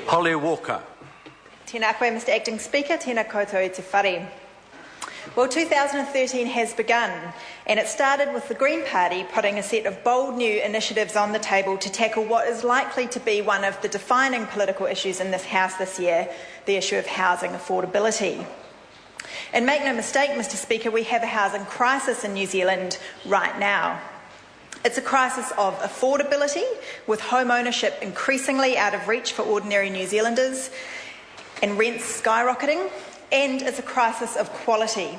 Holly Walker. Tēnā koe, Mr Acting Speaker, tēnā koutou i te whare. Well, 2013 has begun, and it started with the Green Party putting a set of bold new initiatives on the table to tackle what is likely to be one of the defining political issues in this House this year, the issue of housing affordability. And make no mistake, Mr Speaker, we have a housing crisis in New Zealand right now. It's a crisis of affordability, with home ownership increasingly out of reach for ordinary New Zealanders and rents skyrocketing, and it's a crisis of quality,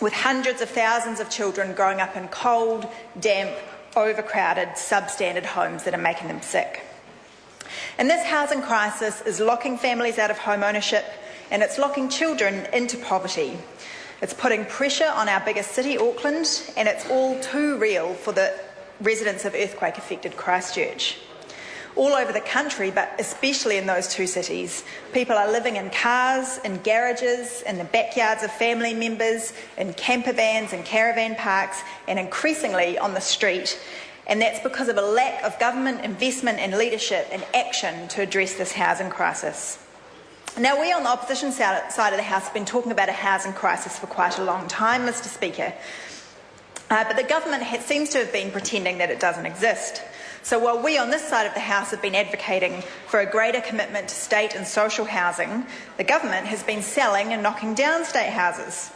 with hundreds of thousands of children growing up in cold, damp, overcrowded, substandard homes that are making them sick. And this housing crisis is locking families out of home ownership, and it's locking children into poverty. It's putting pressure on our biggest city, Auckland, and it's all too real for the residents of earthquake-affected Christchurch. All over the country, but especially in those two cities, people are living in cars, in garages, in the backyards of family members, in camper vans and caravan parks, and increasingly on the street. And that's because of a lack of government investment and leadership and action to address this housing crisis. Now, we on the opposition side of the House have been talking about a housing crisis for quite a long time, Mr Speaker. But the government seems to have been pretending that it doesn't exist. So while we on this side of the House have been advocating for a greater commitment to state and social housing, the government has been selling and knocking down state houses.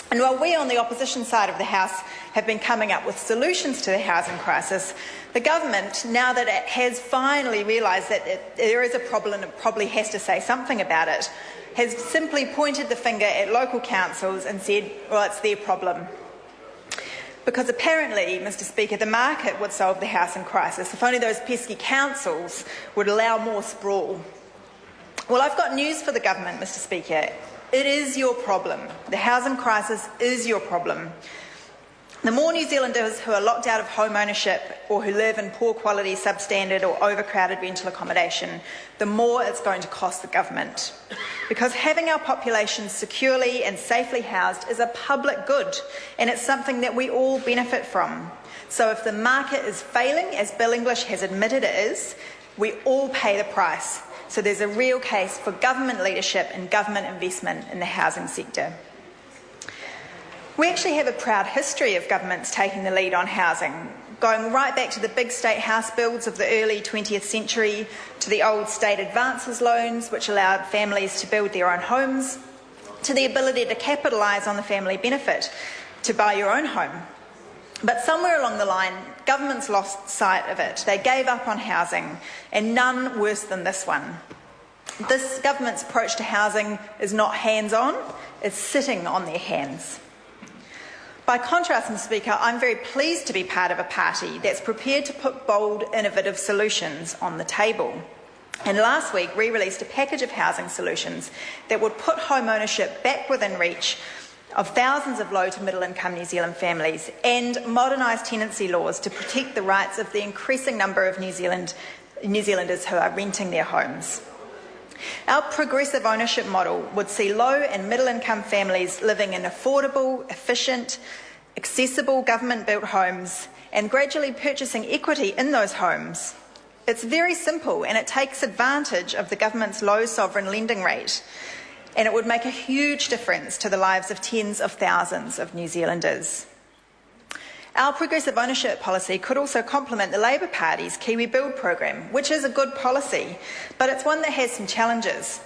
And while we on the opposition side of the House have been coming up with solutions to the housing crisis, the government, now that it has finally realised that there is a problem and it probably has to say something about it, has simply pointed the finger at local councils and said, well, it's their problem. Because apparently, Mr Speaker, the market would solve the housing crisis if only those pesky councils would allow more sprawl. Well, I've got news for the government, Mr Speaker. It is your problem. The housing crisis is your problem. The more New Zealanders who are locked out of home ownership or who live in poor quality, substandard or overcrowded rental accommodation, the more it's going to cost the government. Because having our population securely and safely housed is a public good, and it's something that we all benefit from. So if the market is failing, as Bill English has admitted it is, we all pay the price. So there's a real case for government leadership and government investment in the housing sector. We actually have a proud history of governments taking the lead on housing, going right back to the big state house builds of the early 20th century, to the old state advances loans, which allowed families to build their own homes, to the ability to capitalise on the family benefit to buy your own home. But somewhere along the line, governments lost sight of it. They gave up on housing, and none worse than this one. This government's approach to housing is not hands-on, it's sitting on their hands. By contrast, Mr Speaker, I'm very pleased to be part of a party that's prepared to put bold, innovative solutions on the table. And last week, we released a package of housing solutions that would put home ownership back within reach of thousands of low to middle income New Zealand families and modernise tenancy laws to protect the rights of the increasing number of New Zealanders who are renting their homes. Our progressive ownership model would see low and middle income families living in affordable, efficient, accessible government-built homes and gradually purchasing equity in those homes. It's very simple, and it takes advantage of the government's low sovereign lending rate, and it would make a huge difference to the lives of tens of thousands of New Zealanders. Our progressive ownership policy could also complement the Labour Party's Kiwi Build program, which is a good policy, but it's one that has some challenges.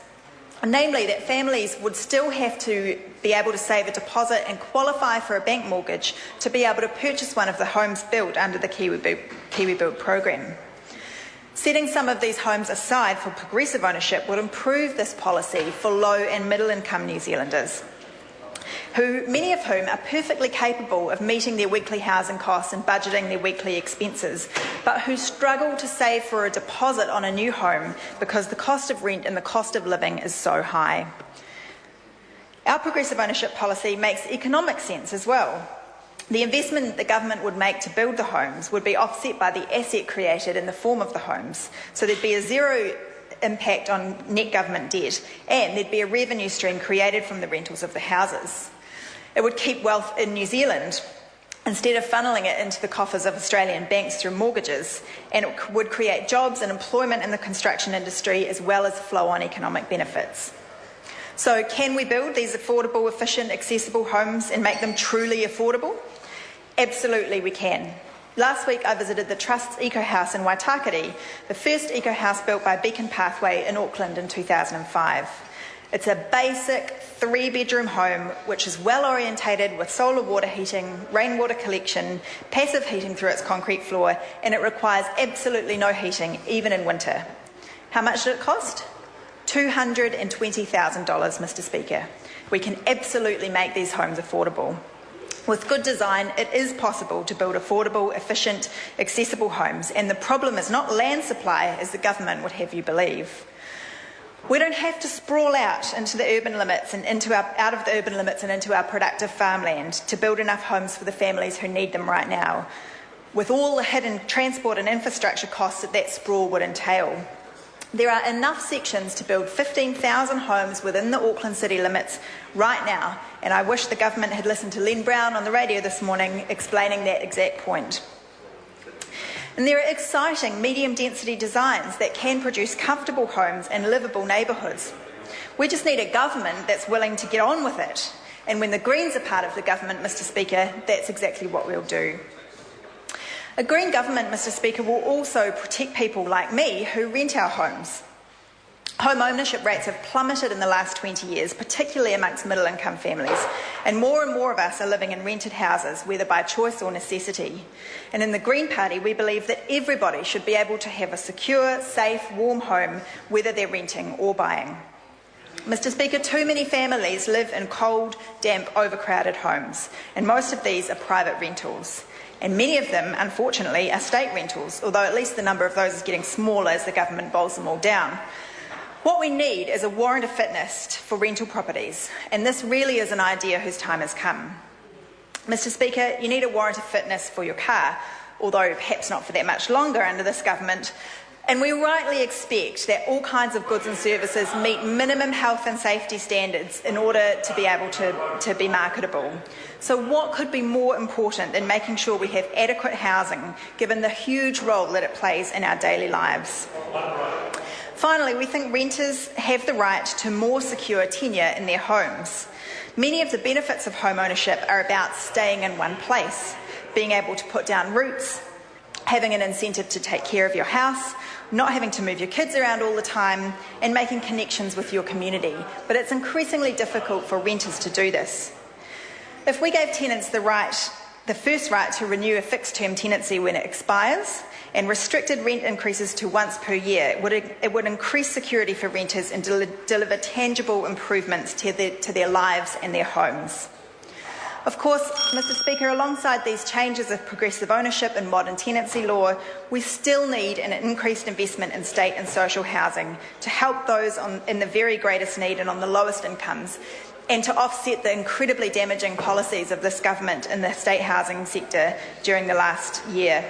Namely, that families would still have to be able to save a deposit and qualify for a bank mortgage to be able to purchase one of the homes built under the Kiwi Build program. Setting some of these homes aside for progressive ownership would improve this policy for low and middle income New Zealanders, many of whom are perfectly capable of meeting their weekly housing costs and budgeting their weekly expenses, but who struggle to save for a deposit on a new home because the cost of rent and the cost of living is so high. Our progressive ownership policy makes economic sense as well. The investment the government would make to build the homes would be offset by the asset created in the form of the homes, so there'd be a zero impact on net government debt, and there'd be a revenue stream created from the rentals of the houses. It would keep wealth in New Zealand, instead of funneling it into the coffers of Australian banks through mortgages, and it would create jobs and employment in the construction industry as well as flow-on economic benefits. So can we build these affordable, efficient, accessible homes and make them truly affordable? Absolutely we can. Last week I visited the Trust's Eco House in Waitakere, the first eco house built by Beacon Pathway in Auckland in 2005. It's a basic 3-bedroom home which is well orientated with solar water heating, rainwater collection, passive heating through its concrete floor, and it requires absolutely no heating, even in winter. How much did it cost? $220,000, Mr. Speaker. We can absolutely make these homes affordable. With good design, it is possible to build affordable, efficient, accessible homes, and the problem is not land supply, as the government would have you believe. We don't have to sprawl out into the urban limits and out of the urban limits and into our productive farmland to build enough homes for the families who need them right now, with all the hidden transport and infrastructure costs that sprawl would entail. There are enough sections to build 15,000 homes within the Auckland city limits right now, and I wish the government had listened to Len Brown on the radio this morning explaining that exact point. And there are exciting medium-density designs that can produce comfortable homes and livable neighbourhoods. We just need a government that's willing to get on with it. And when the Greens are part of the government, Mr. Speaker, that's exactly what we'll do. A Green government, Mr. Speaker, will also protect people like me who rent our homes. Home ownership rates have plummeted in the last 20 years, particularly amongst middle-income families, and more of us are living in rented houses, whether by choice or necessity. And in the Green Party, we believe that everybody should be able to have a secure, safe, warm home, whether they're renting or buying. Mr. Speaker, too many families live in cold, damp, overcrowded homes, and most of these are private rentals. And many of them, unfortunately, are state rentals, although at least the number of those is getting smaller as the government bowls them all down. What we need is a warrant of fitness for rental properties, and this really is an idea whose time has come. Mr. Speaker, you need a warrant of fitness for your car, although perhaps not for that much longer under this government, and we rightly expect that all kinds of goods and services meet minimum health and safety standards in order to be able to be marketable. So what could be more important than making sure we have adequate housing, given the huge role that it plays in our daily lives? Finally, we think renters have the right to more secure tenure in their homes. Many of the benefits of home ownership are about staying in one place, being able to put down roots, having an incentive to take care of your house, not having to move your kids around all the time, and making connections with your community. But it's increasingly difficult for renters to do this. If we gave tenants the first right to renew a fixed-term tenancy when it expires, and restricted rent increases to once per year, it would increase security for renters and deliver tangible improvements to their lives and their homes. Of course, Mr. Speaker, alongside these changes of progressive ownership and modern tenancy law, we still need an increased investment in state and social housing to help those in the very greatest need and on the lowest incomes, and to offset the incredibly damaging policies of this government in the state housing sector during the last year.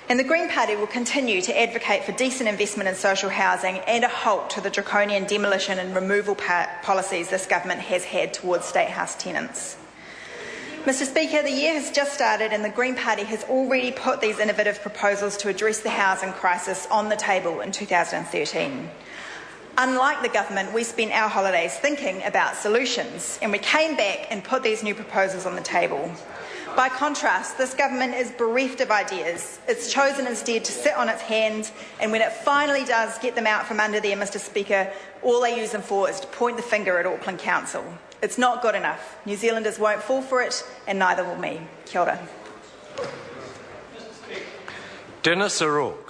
And the Green Party will continue to advocate for decent investment in social housing and a halt to the draconian demolition and removal policies this government has had towards state house tenants. Mr. Speaker, the year has just started and the Green Party has already put these innovative proposals to address the housing crisis on the table in 2013. Unlike the government, we spent our holidays thinking about solutions, and we came back and put these new proposals on the table. By contrast, this government is bereft of ideas. It's chosen instead to sit on its hands, and when it finally does get them out from under there, Mr. Speaker, all they use them for is to point the finger at Auckland Council. It's not good enough. New Zealanders won't fall for it, and neither will me. Kia ora. Dennis O'Rourke.